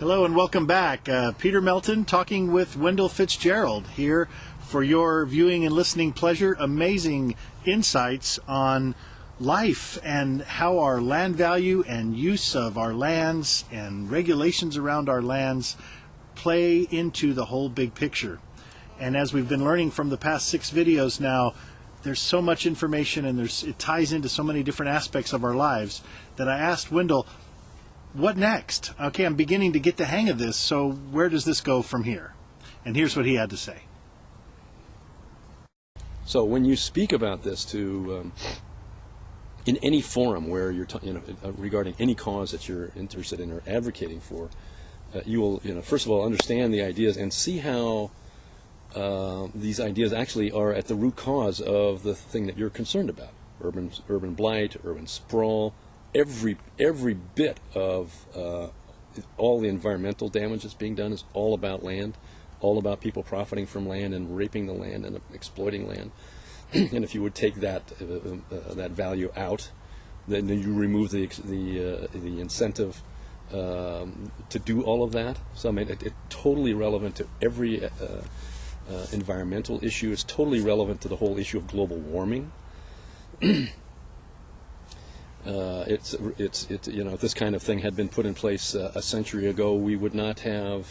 Hello and welcome back. Peter Melton talking with Wendell Fitzgerald here for your viewing and listening pleasure. Amazing insights on life and how our land value and use of our lands and regulations around our lands play into the whole big picture. And as we've been learning from the past 6 videos now, there's so much information and it ties into so many different aspects of our lives that I asked Wendell, what next? Okay, I'm beginning to get the hang of this, so where does this go from here? And here's what he had to say. So when you speak about this to in any forum where you're regarding any cause that you're interested in or advocating for, you will first of all understand the ideas and see how these ideas actually are at the root cause of the thing that you're concerned about: urban blight, urban sprawl. Every bit of all the environmental damage that's being done is all about land, all about people profiting from land and raping the land and exploiting land. And if you would take that value out, then you remove the incentive to do all of that. So I mean, it's totally relevant to every environmental issue. It's totally relevant to the whole issue of global warming. If this kind of thing had been put in place a century ago, we would not have,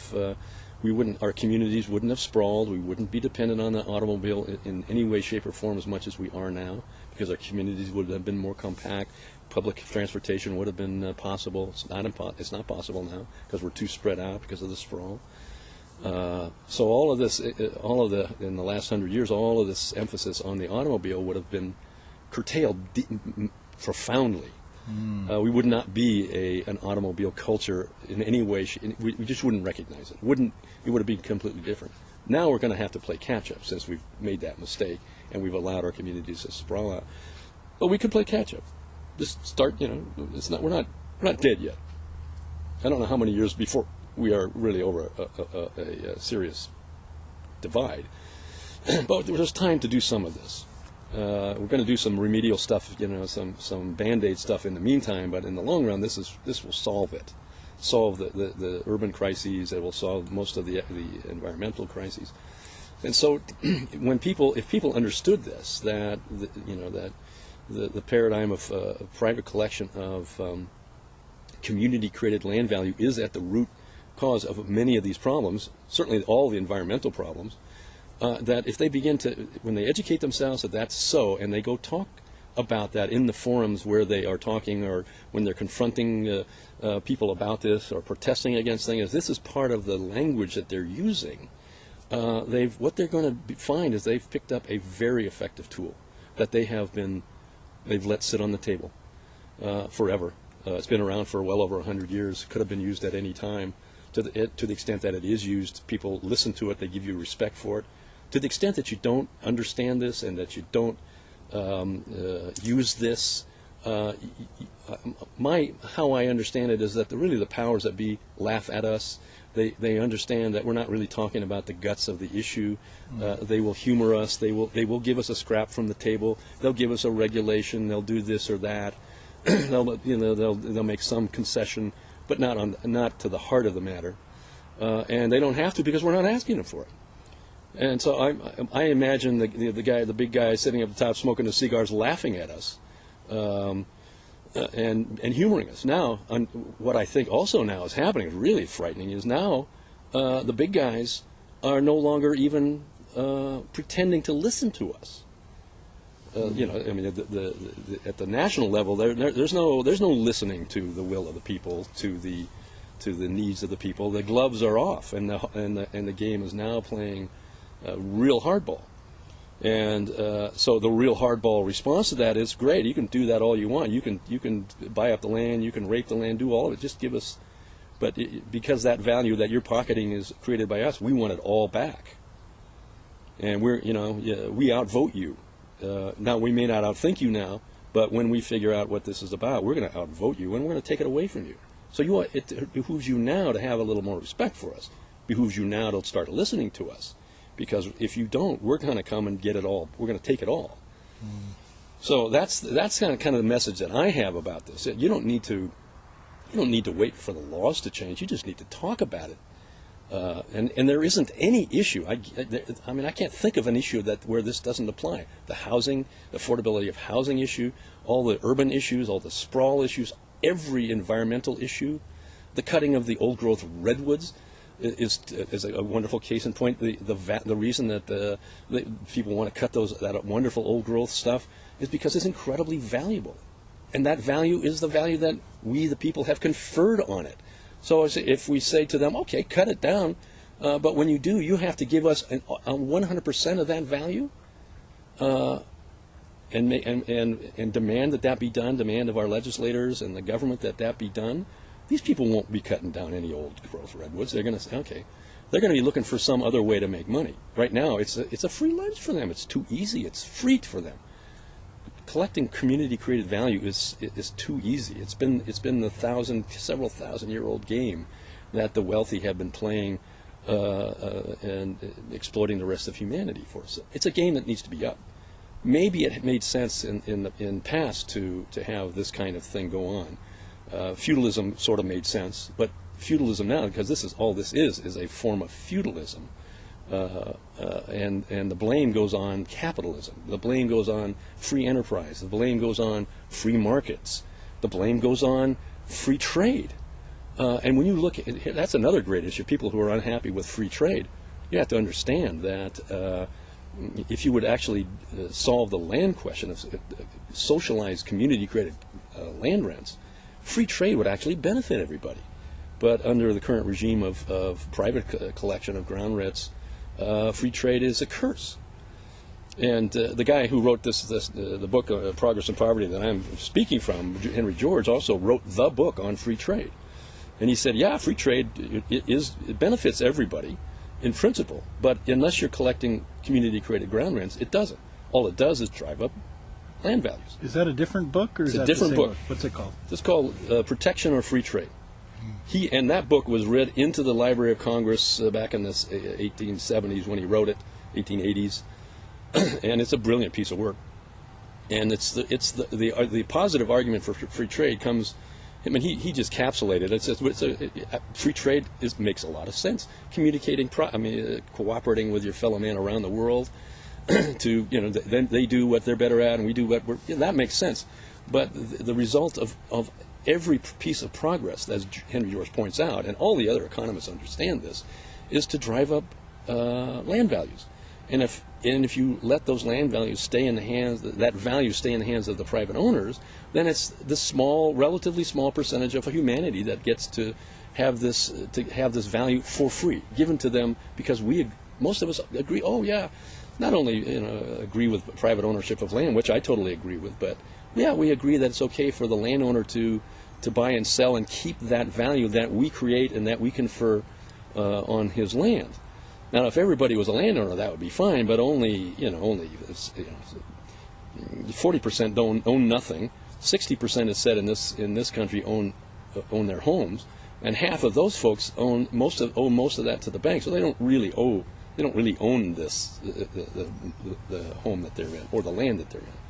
our communities wouldn't have sprawled. We wouldn't be dependent on the automobile in any way, shape, or form as much as we are now, because our communities would have been more compact. Public transportation would have been possible. It's not possible now because we're too spread out because of the sprawl. So all of this, in the last 100 years, all of this emphasis on the automobile would have been curtailed profoundly. We would not be an automobile culture in any way. We just wouldn't recognize it. It would have been completely different. Now we're going to have to play catch up since we've made that mistake and we've allowed our communities to sprawl out. But we could play catch up. Just start. We're not dead yet. I don't know how many years before we are really over a serious divide. But there's time to do some of this. We're going to do some remedial stuff, some Band-Aid stuff in the meantime, but in the long run, this will solve the urban crises. It will solve most of the environmental crises. And so, if people understood this, that the paradigm of private collection of community-created land value is at the root cause of many of these problems, certainly all the environmental problems. That if they begin to, when they educate themselves that that's so, and they go talk about that in the forums where they are talking, or when they're confronting people about this or protesting against things, this is part of the language that they're using. What they're going to find is they've picked up a very effective tool that they've let sit on the table forever. It's been around for well over 100 years. Could have been used at any time. To the extent that it is used, people listen to it. They give you respect for it. To the extent that you don't understand this and that you don't use this, how I understand it is that really the powers that be laugh at us. They understand that we're not really talking about the guts of the issue. They will humor us. They will give us a scrap from the table. They'll give us a regulation. They'll do this or that. They'll make some concession, but not to the heart of the matter. And they don't have to because we're not asking them for it. And so I imagine the big guy sitting up the top smoking his cigars, laughing at us, and humoring us. Now, what I think also now is happening, is really frightening, is now the big guys are no longer even pretending to listen to us. At the national level, there's no listening to the will of the people, to the needs of the people. The gloves are off, and the game is now playing real hardball. And so the real hardball response to that is, great, you can do that all you want. You can buy up the land, you can rape the land, do all of it. Just give us, because that value that you're pocketing is created by us, we want it all back. And we outvote you. Now we may not outthink you now, but when we figure out what this is about, we're going to outvote you and we're going to take it away from you. So it behooves you now to have a little more respect for us. It behooves you now to start listening to us. Because if you don't, we're going to come and get it all. We're going to take it all. So that's kind of the message that I have about this. You don't need to You don't need to wait for the laws to change. You just need to talk about it. And there isn't any issue. I mean, I can't think of an issue where this doesn't apply. The housing, the affordability of housing issue, all the urban issues, all the sprawl issues, every environmental issue, the cutting of the old-growth redwoods is a wonderful case in point. The reason that the people want to cut that wonderful old-growth stuff is because it's incredibly valuable, and that value is the value that we, the people, have conferred on it. So if we say to them, okay, cut it down, but when you do, you have to give us 100% of that value, and demand that be done, demand of our legislators and the government that be done, these people won't be cutting down any old growth redwoods. They're going to say, okay, they're going to be looking for some other way to make money. Right now, it's a free lunch for them. It's too easy. It's free for them. Collecting community-created value is too easy. It's been the several thousand-year-old game that the wealthy have been playing and exploiting the rest of humanity for. So it's a game that needs to be up. Maybe it made sense in past to have this kind of thing go on. Feudalism sort of made sense, but feudalism now, because this is a form of feudalism. And the blame goes on capitalism. The blame goes on free enterprise. The blame goes on free markets. The blame goes on free trade. And when you look at it, that's another great issue. People who are unhappy with free trade, you have to understand that if you would actually solve the land question of socialized community-created land rents, free trade would actually benefit everybody. But under the current regime of private collection of ground rents, free trade is a curse. And the guy who wrote the book, Progress and Poverty, that I'm speaking from, Henry George, also wrote the book on free trade. And he said, yeah, free trade it benefits everybody in principle, but unless you're collecting community-created ground rents, it doesn't. All it does is drive up land values. Is that a different book, or is that a different the same book? What's it called? It's called Protection or Free Trade. And that book was read into the Library of Congress back in the 1870s when he wrote it, 1880s, and it's a brilliant piece of work. And the positive argument for free trade comes. I mean, he just capsulated it. Free trade makes a lot of sense. Communicating, cooperating with your fellow man around the world, then they do what they're better at, and we do what that makes sense. But the result of every piece of progress, as Henry George points out, and all the other economists understand this, is to drive up land values. And if you let those land values stay in the hands, that value stay in the hands of the private owners, then it's the relatively small percentage of humanity that gets to have this value for free, given to them because most of us agree. Oh yeah, not only agree with private ownership of land, which I totally agree with, but yeah, we agree that it's okay for the landowner to buy and sell and keep that value that we create and that we confer on his land. Now, if everybody was a landowner, that would be fine, but only 40% don't own nothing. 60% is said in this country own their homes, and half of those folks owe most of that to the bank. So they don't really own the home that they're in or the land that they're in.